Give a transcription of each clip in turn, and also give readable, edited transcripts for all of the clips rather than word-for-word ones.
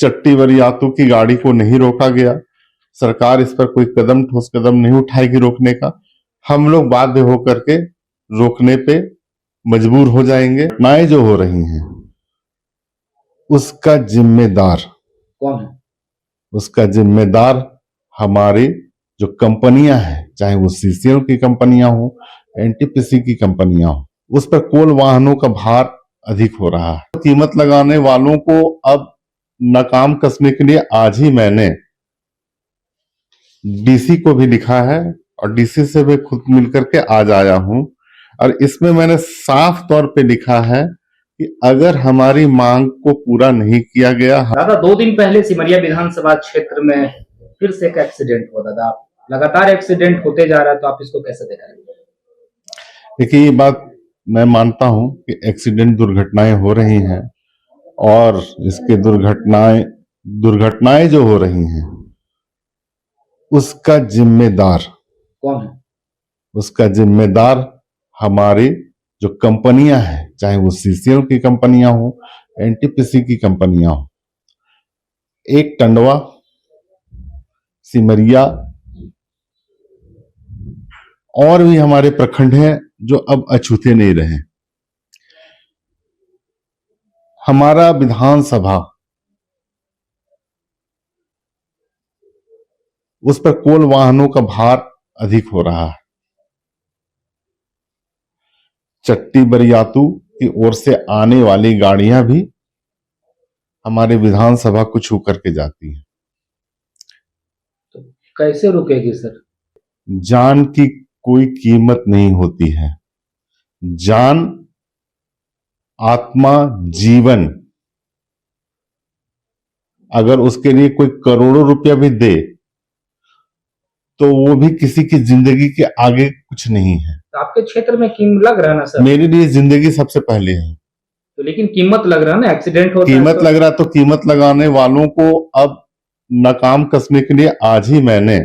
चट्टी वरियातों की गाड़ी को नहीं रोका गया। सरकार इस पर कोई ठोस कदम नहीं उठाएगी रोकने का। हम लोग बाध्य होकर के रोकने पे मजबूर हो जाएंगे। घटनाएं जो हो रही हैं उसका जिम्मेदार कौन है? उसका जिम्मेदार हमारी जो कंपनियां हैं, चाहे वो सीसीएल की कंपनियां हो, एनटीपीसी की कंपनियां हो, उस पर कोल वाहनों का भार अधिक हो रहा है। कीमत लगाने वालों को अब नाकाम कसने के लिए आज ही मैंने डीसी को भी लिखा है और डीसी से भी खुद मिलकर के आज आया हूं। और इसमें मैंने साफ तौर पे लिखा है कि अगर हमारी मांग को पूरा नहीं किया गया। दादा, 2 दिन पहले सिमरिया विधानसभा क्षेत्र में फिर से एक एक्सीडेंट हुआ। दादा, लगातार एक्सीडेंट होते जा रहा है, तो आप इसको कैसे देख रहे हैं? देखिए, ये बात मैं मानता हूं कि एक्सीडेंट दुर्घटनाएं हो रही हैं और इसके दुर्घटनाएं जो हो रही हैं उसका जिम्मेदार कौन है? उसका जिम्मेदार हमारी जो कंपनियां हैं, चाहे वो सीसीएल की कंपनियां हो, एनटीपीसी की कंपनियां हो, एक टंडवा, सिमरिया और भी हमारे प्रखंड हैं जो अब अछूते नहीं रहे। हमारा विधानसभा उस पर कोल वाहनों का भार अधिक हो रहा है। चट्टी बरियातू की ओर से आने वाली गाड़ियां भी हमारे विधानसभा को छू करके जाती हैं। तो कैसे रुकेगी सर? जान की कोई कीमत नहीं होती है। जान, आत्मा, जीवन, अगर उसके लिए कोई करोड़ों रुपया भी दे तो वो भी किसी की जिंदगी के आगे कुछ नहीं है। तो आपके क्षेत्र में कीमत लग रहा है ना सर? मेरे लिए जिंदगी सबसे पहले है। तो लेकिन कीमत लग रहा है ना, एक्सीडेंट होता है कीमत तो... लग रहा, तो कीमत लगाने वालों को अब नाकाम कसने के लिए आज ही मैंने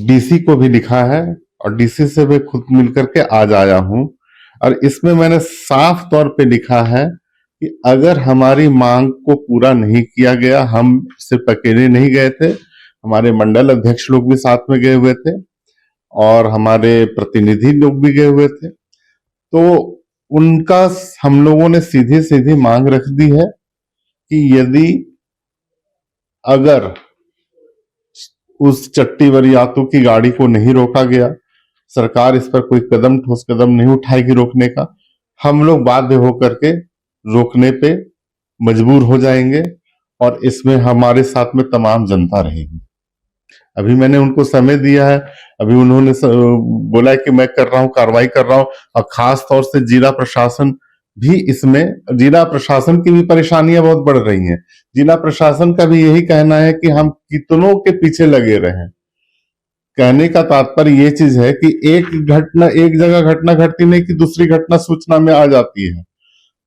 डीसी को भी लिखा है और डीसी से भी खुद मिलकर के आज आया हूं। और इसमें मैंने साफ तौर पे लिखा है कि अगर हमारी मांग को पूरा नहीं किया गया, हम सिर्फ अकेले नहीं गए थे, हमारे मंडल अध्यक्ष लोग भी साथ में गए हुए थे और हमारे प्रतिनिधि लोग भी गए हुए थे, तो उनका हम लोगों ने सीधी सीधी मांग रख दी है कि यदि अगर उस चट्टी वरियातों की गाड़ी को नहीं रोका गया, सरकार इस पर कोई ठोस कदम नहीं उठाएगी रोकने का, हम लोग बाध्य होकर के रोकने पे मजबूर हो जाएंगे और इसमें हमारे साथ में तमाम जनता रहेगी। अभी मैंने उनको समय दिया है, अभी उन्होंने बोला है कि मैं कर रहा हूं, कार्रवाई कर रहा हूं। और खास तौर से जिला प्रशासन भी इसमें, जिला प्रशासन की भी परेशानियां बहुत बढ़ रही हैं। जिला प्रशासन का भी यही कहना है कि हम कितनों के पीछे लगे रहें। कहने का तात्पर्य ये चीज है कि एक जगह घटना घटती नहीं कि दूसरी घटना सूचना में आ जाती है,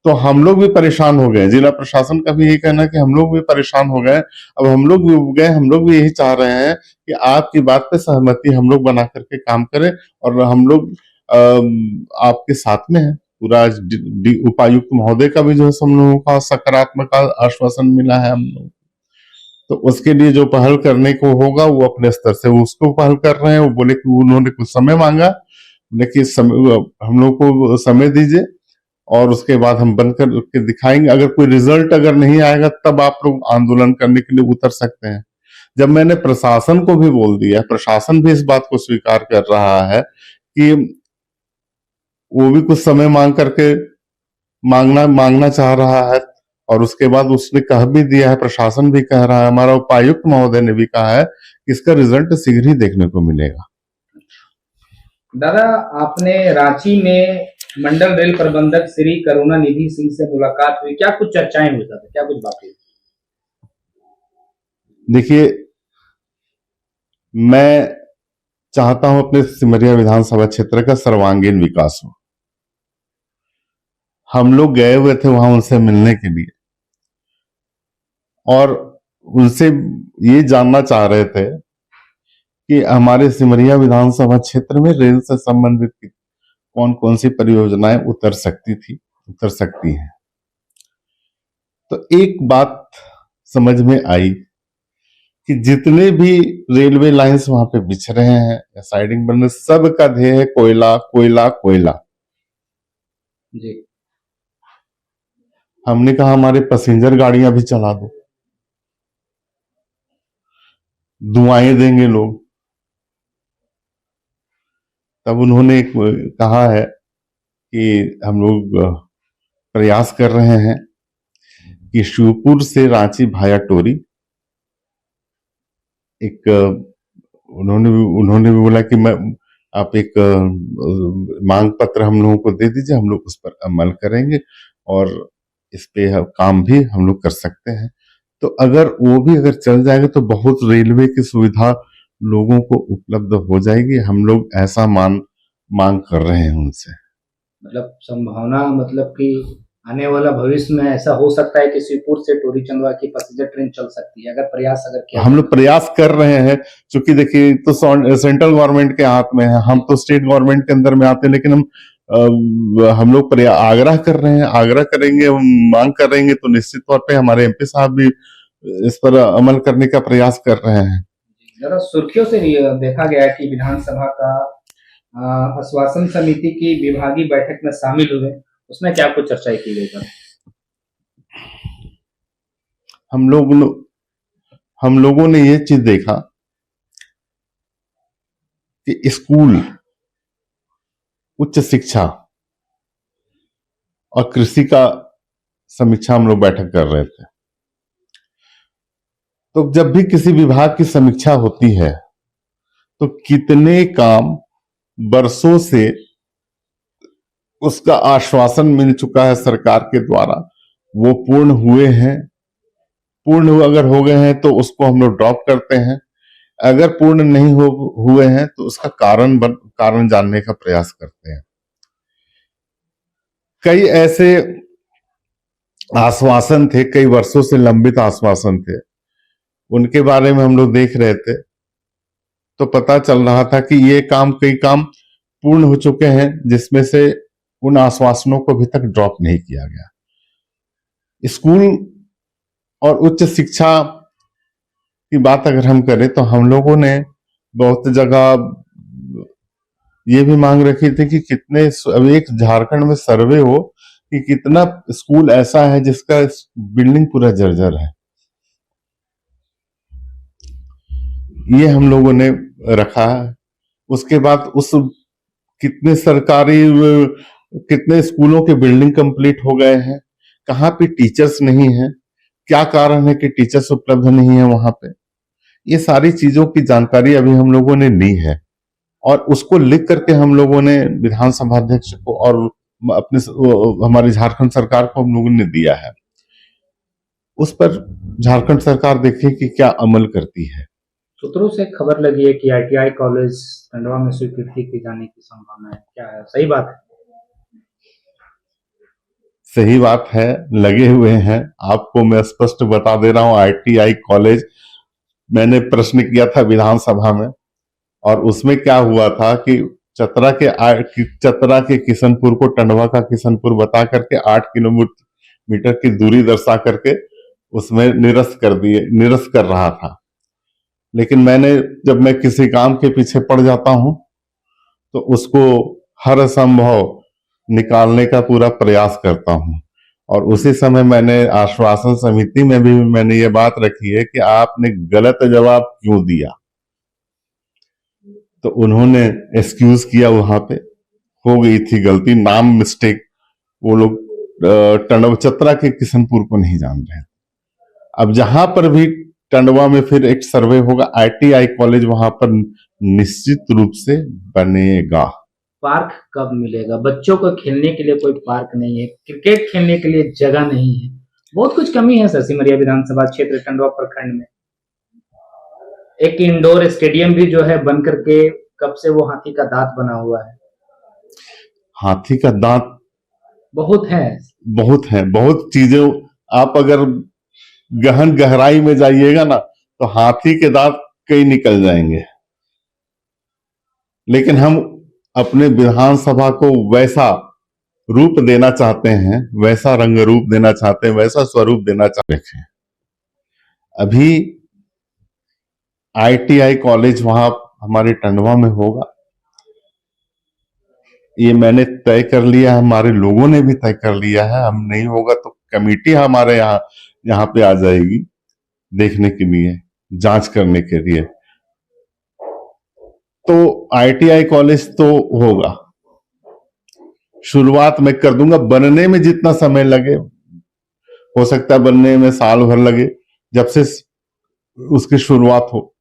तो हम लोग भी परेशान हो गए। जिला प्रशासन का भी यही कहना है कि हम लोग भी परेशान हो गए। अब हम लोग भी उब गए, हम लोग भी यही चाह रहे हैं कि आपकी बात पे सहमति हम लोग बना करके काम करें और हम लोग आपके साथ में हैं। पूरा उपायुक्त महोदय का भी जो है हम लोगों का सकारात्मक आश्वासन मिला है हम लोग, तो उसके लिए जो पहल करने को होगा वो अपने स्तर से उसको पहल कर रहे हैं। वो बोले कि उन्होंने कुछ समय मांगा, लेकिन हम लोग को समय दीजिए और उसके बाद हम बंद करके दिखाएंगे। अगर कोई रिजल्ट अगर नहीं आएगा तब आप लोग आंदोलन करने के लिए उतर सकते हैं। जब मैंने प्रशासन को भी बोल दिया, प्रशासन भी इस बात को स्वीकार कर रहा है कि वो भी कुछ समय मांग करके मांगना चाह रहा है, और उसके बाद उसने कह भी दिया है, प्रशासन भी कह रहा है, हमारा उपायुक्त महोदय ने भी कहा है कि इसका रिजल्ट शीघ्र ही देखने को मिलेगा। दादा, आपने रांची में मंडल रेल प्रबंधक श्री करुणानिधि सिंह से मुलाकात हुई, क्या कुछ चर्चाएं हुई था, क्या कुछ बातें? देखिए, मैं चाहता हूं अपने सिमरिया विधानसभा क्षेत्र का सर्वांगीण विकास हो। हम लोग गए हुए थे वहां उनसे मिलने के लिए और उनसे ये जानना चाह रहे थे कि हमारे सिमरिया विधानसभा क्षेत्र में रेल से संबंधित कौन कौन सी परियोजनाएं उतर सकती हैं। तो एक बात समझ में आई कि जितने भी रेलवे लाइंस वहां पे बिछ रहे हैं या साइडिंग बन रहे, सबका ध्येय है कोयला कोयला कोयला। जी। हमने कहा हमारे पैसेंजर गाड़ियां भी चला दो, धुआएं देंगे लोग। तब उन्होंने कहा है कि हम लोग प्रयास कर रहे हैं कि शिवपुर से रांची भाया टोरी एक उन्होंने भी बोला कि मैं आप एक मांग पत्र हम लोगों को दे दीजिए, हम लोग उस पर अमल करेंगे और इस पे काम भी हम लोग कर सकते हैं। तो अगर वो भी अगर चल जाएगा तो बहुत रेलवे की सुविधा लोगों को उपलब्ध हो जाएगी। हम लोग ऐसा मांग कर रहे हैं उनसे। मतलब संभावना, मतलब कि आने वाला भविष्य में ऐसा हो सकता है कि शिवपुर से टोरी चंदवा की पैसेंजर ट्रेन चल सकती है, अगर प्रयास अगर किया हम लोग प्रयास कर रहे हैं। क्योंकि देखिए तो सेंट्रल गवर्नमेंट के हाथ में है, हम तो स्टेट गवर्नमेंट के अंदर में आते हैं, लेकिन हम लोग आग्रह कर रहे हैं, आग्रह करेंगे, मांग करेंगे तो निश्चित तौर पे हमारे एमपी साहब भी इस पर अमल करने का प्रयास कर रहे हैं। जरा सुर्खियों से देखा गया है कि विधानसभा का आश्वासन समिति की विभागीय बैठक में शामिल हुए, उसमें क्या कुछ चर्चाएं की गई? हम लोगों ने ये चीज देखा कि स्कूल, उच्च शिक्षा और कृषि का समीक्षा हम लोग बैठक कर रहे थे। तो जब भी किसी विभाग की समीक्षा होती है तो कितने काम बरसों से उसका आश्वासन मिल चुका है सरकार के द्वारा, वो पूर्ण हुए हैं। पूर्ण अगर हो गए हैं तो उसको हम लोग ड्रॉप करते हैं, अगर पूर्ण नहीं हुए हैं तो उसका कारण जानने का प्रयास करते हैं। कई ऐसे आश्वासन थे, कई वर्षों से लंबित आश्वासन थे, उनके बारे में हम लोग देख रहे थे तो पता चल रहा था कि कई काम पूर्ण हो चुके हैं, जिसमें से उन आश्वासनों को अभी तक ड्रॉप नहीं किया गया। स्कूल और उच्च शिक्षा की बात अगर हम करें तो हम लोगों ने बहुत जगह ये भी मांग रखी थी कि कितने, अभी एक झारखंड में सर्वे हो कि कितना स्कूल ऐसा है जिसका बिल्डिंग पूरा जर्जर है। ये हम लोगों ने रखा है। उसके बाद कितने स्कूलों के बिल्डिंग कंप्लीट हो गए हैं, कहाँ पे टीचर्स नहीं है, क्या कारण है कि टीचर्स उपलब्ध नहीं है वहां पे। ये सारी चीजों की जानकारी अभी हम लोगों ने ली है और उसको लिख करके हम लोगों ने विधानसभा अध्यक्ष को और हमारी झारखंड सरकार को हम लोगों ने दिया है। उस पर झारखंड सरकार देखे कि क्या अमल करती है। सूत्रों से खबर लगी है कि आईटीआई कॉलेज टंडवा में स्वीकृति की जाने की संभावना है, क्या है, सही बात है? सही बात है, लगे हुए हैं। आपको मैं स्पष्ट बता दे रहा हूं, आईटीआई कॉलेज मैंने प्रश्न किया था विधानसभा में और उसमें क्या हुआ था कि चतरा के किशनपुर को टंडवा का किशनपुर बता करके 8 किलोमीटर की दूरी दर्शा करके उसमें निरस्त कर रहा था। लेकिन जब मैं किसी काम के पीछे पड़ जाता हूं तो उसको हर संभव निकालने का पूरा प्रयास करता हूं। और उसी समय मैंने आश्वासन समिति में भी मैंने ये बात रखी है कि आपने गलत जवाब क्यों दिया। तो उन्होंने एक्सक्यूज किया, वहां पे हो गई थी गलती, नाम मिस्टेक, वो लोग टंडवा चतरा के किशनपुर को नहीं जान रहे। अब जहां पर भी टंडवा में फिर एक सर्वे होगा, आईटीआई कॉलेज वहां पर निश्चित रूप से बनेगा। पार्क कब मिलेगा? बच्चों को खेलने के लिए कोई पार्क नहीं है, क्रिकेट खेलने के लिए जगह नहीं है, बहुत कुछ कमी है सर सिमरिया विधानसभा क्षेत्र टंडवा प्रखंड में। एक इंडोर स्टेडियम भी जो है बन करके कब से वो हाथी का दांत बना हुआ है। हाथी का दांत बहुत है, बहुत चीजें। आप अगर गहन गहराई में जाइएगा ना तो हाथी के दांत कई निकल जाएंगे, लेकिन हम अपने विधानसभा को वैसा रूप देना चाहते हैं, वैसा रंग रूप देना चाहते हैं, वैसा स्वरूप देना चाहते हैं। अभी ITI कॉलेज वहां हमारे टंडवा में होगा, ये मैंने तय कर लिया है, हमारे लोगों ने भी तय कर लिया है। हम नहीं होगा तो कमेटी हमारे यहाँ पे आ जाएगी देखने के लिए, जांच करने के लिए। तो ITI कॉलेज तो होगा, शुरुआत मैं कर दूंगा। बनने में जितना समय लगे, हो सकता है बनने में साल भर लगे, जब से उसकी शुरुआत हो।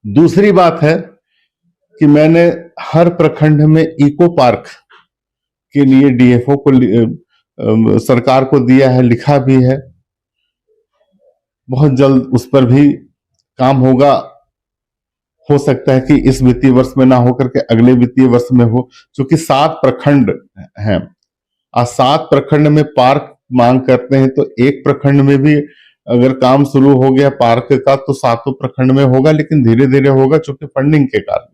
दूसरी बात है कि मैंने हर प्रखंड में इको पार्क के लिए DFO को सरकार को दिया है, लिखा भी है। बहुत जल्द उस पर भी काम होगा। हो सकता है कि इस वित्तीय वर्ष में ना होकर के अगले वित्तीय वर्ष में हो, क्योंकि 7 प्रखंड हैं। आज 7 प्रखंड में पार्क मांग करते हैं, तो एक प्रखंड में भी अगर काम शुरू हो गया पार्क का तो 7 प्रखंड में होगा, लेकिन धीरे धीरे होगा क्योंकि फंडिंग के कारण।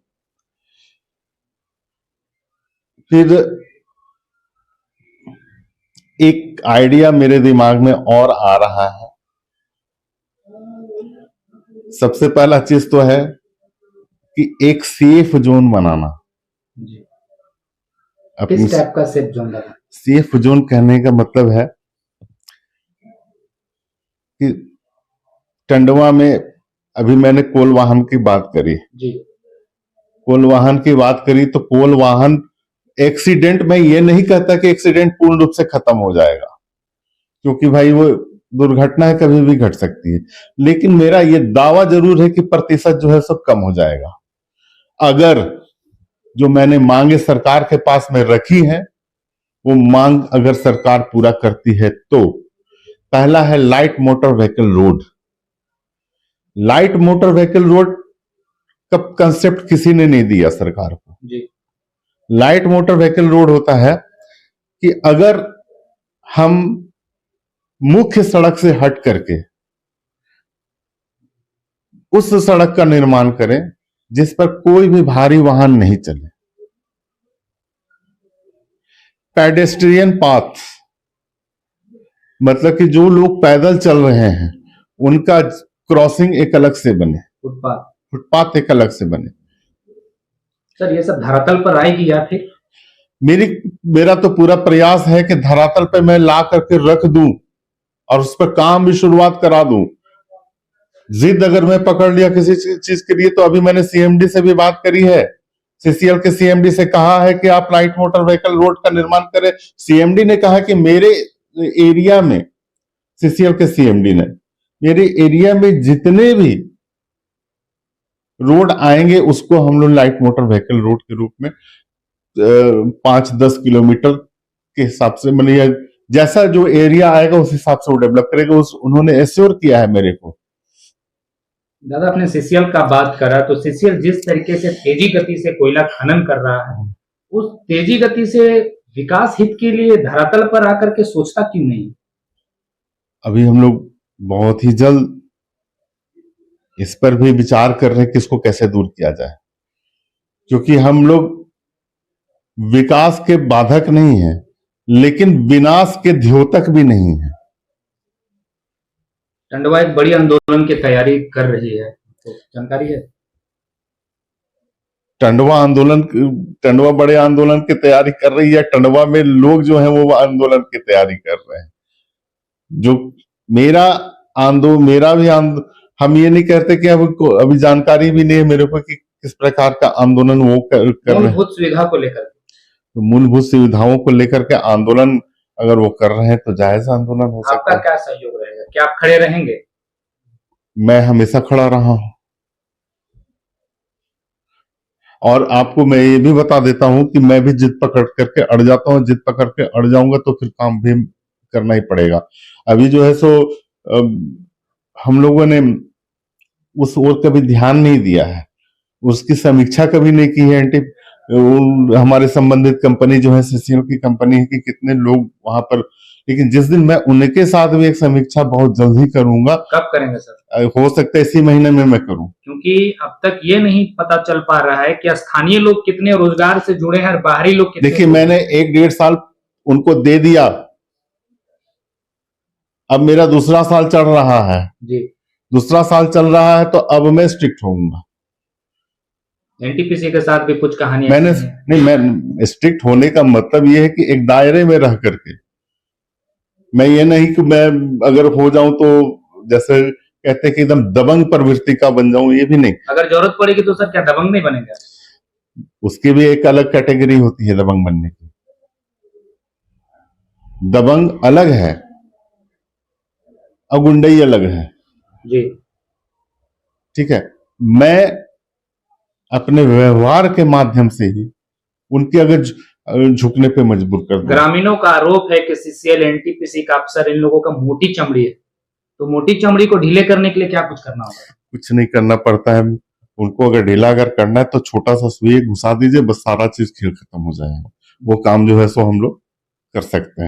फिर एक आइडिया मेरे दिमाग में और आ रहा है। सबसे पहला चीज तो है कि एक सेफ जोन बनाना। जी। अपनी किस टाइप का सेफ जोन लगा? सेफ जोन कहने का मतलब है कि टंडवा में अभी मैंने कोल वाहन की बात करी। जी। कोल वाहन की बात करी तो कोल वाहन एक्सीडेंट, मैं ये नहीं कहता कि एक्सीडेंट पूर्ण रूप से खत्म हो जाएगा, क्योंकि भाई वो दुर्घटना है, कभी भी घट सकती है। लेकिन मेरा ये दावा जरूर है कि प्रतिशत जो है सब कम हो जाएगा। अगर जो मैंने मांगे सरकार के पास में रखी है, वो मांग अगर सरकार पूरा करती है तो पहला है light motor vehicle road. Light motor vehicle road का कंसेप्ट किसी ने नहीं दिया सरकार को। जी। लाइट मोटर व्हीकल रोड होता है कि अगर हम मुख्य सड़क से हट करके उस सड़क का निर्माण करें जिस पर कोई भी भारी वाहन नहीं चले, पेडेस्ट्रियन पाथ, मतलब कि जो लोग पैदल चल रहे हैं उनका क्रॉसिंग एक अलग से बने, फुटपाथ एक अलग से बने। सर ये सब धरातल पर आएगी या फिर? मेरा तो पूरा प्रयास है कि धरातल पे मैं ला करके रख दूं और उस पर काम भी शुरुआत करा दूं। जिद अगर मैं पकड़ लिया किसी चीज के लिए, तो अभी मैंने CMD से भी बात करी है। CCL के CMD से कहा है कि आप लाइट मोटर व्हीकल रोड का निर्माण करें। CMD ने कहा कि मेरे एरिया में, CCL के CMD ने, मेरे एरिया में जितने भी रोड आएंगे उसको हम लोग लाइट मोटर व्हीकल रोड के रूप में 5-10 किलोमीटर के हिसाब से, मतलब जैसा जो एरिया आएगा उस हिसाब से वो डेवलप करेगा। उन्होंने एश्योर किया है मेरे को। दादा आपने CCL का बात करा, तो CCL जिस तरीके से तेजी गति से कोयला खनन कर रहा है, उस तेजी गति से विकास हित के लिए धरातल पर आकर के सोचता क्यों नहीं? अभी हम लोग बहुत ही जल्द इस पर भी विचार कर रहे हैं कि इसको कैसे दूर किया जाए, क्योंकि हम लोग विकास के बाधक नहीं है लेकिन विनाश के द्योतक भी नहीं है। टंडवा एक बड़ी आंदोलन की तैयारी कर रही है, तो जानकारी है? टंडवा बड़े आंदोलन की तैयारी कर रही है। टंडवा में लोग जो हैं वो आंदोलन की तैयारी कर रहे हैं। जो मेरा भी हम ये नहीं कहते कि अभी जानकारी भी नहीं है मेरे को कि किस प्रकार का आंदोलन वो कर रहे हैं। मूलभूत सुविधा को लेकर, तो मूलभूत सुविधाओं को लेकर के आंदोलन अगर वो कर रहे हैं तो जायज आंदोलन हो सकता आपका है। क्या सहयोग रहेगा? क्या आप खड़े रहेंगे? मैं हमेशा खड़ा रहा हूं, और आपको मैं ये भी बता देता हूं कि मैं भी जिद पकड़ करके अड़ जाता हूं। जिद पकड़ के अड़ जाऊंगा तो फिर काम भी करना ही पड़ेगा। अभी जो है सो हम लोगों ने उस ओर कभी ध्यान नहीं दिया है, उसकी समीक्षा कभी नहीं की है। हमारे संबंधित कंपनी जो है CCL की कंपनी है कि कितने लोग वहां पर लेकिन जिस दिन मैं उनके साथ भी एक समीक्षा बहुत जल्द ही करूंगा, कब करेंगे सर? हो सकता है इसी महीने में मैं करूं। क्योंकि अब तक ये नहीं पता चल पा रहा है कि स्थानीय लोग कितने रोजगार से जुड़े हैं और बाहरी लोग कितने। देखिए, मैंने 1-1.5 साल उनको दे दिया, अब मेरा दूसरा साल चल रहा है जी। दूसरा साल चल रहा है, तो अब मैं स्ट्रिक्ट होऊंगा। एनटीपीसी के साथ भी कुछ कहानियां मैंने हैं। नहीं, मैं स्ट्रिक्ट होने का मतलब ये है कि एक दायरे में रह करके, मैं ये नहीं कि मैं अगर हो जाऊं तो जैसे कहते हैं कि एकदम दबंग प्रवृत्ति का बन जाऊं, ये भी नहीं। अगर जरूरत पड़ेगी तो सर क्या दबंग नहीं बनेगा? उसकी भी एक अलग कैटेगरी होती है दबंग बनने की। दबंग अलग है और गुंडई अलग है। जी। ठीक है, मैं अपने व्यवहार के माध्यम से ही उनकी अगर झुकने पे मजबूर कर दूं। ग्रामीणों का आरोप है कि सीसीएल एनटीपीसी का अफसर इन लोगों का मोटी चमड़ी है, तो मोटी चमड़ी को ढीले करने के लिए क्या कुछ करना होगा? कुछ नहीं करना पड़ता है उनको, अगर ढीला अगर करना है तो छोटा सा सुई घुसा दीजिए, बस सारा चीज खेल खत्म हो जाएगा। वो काम जो है सो हम लोग कर सकते हैं।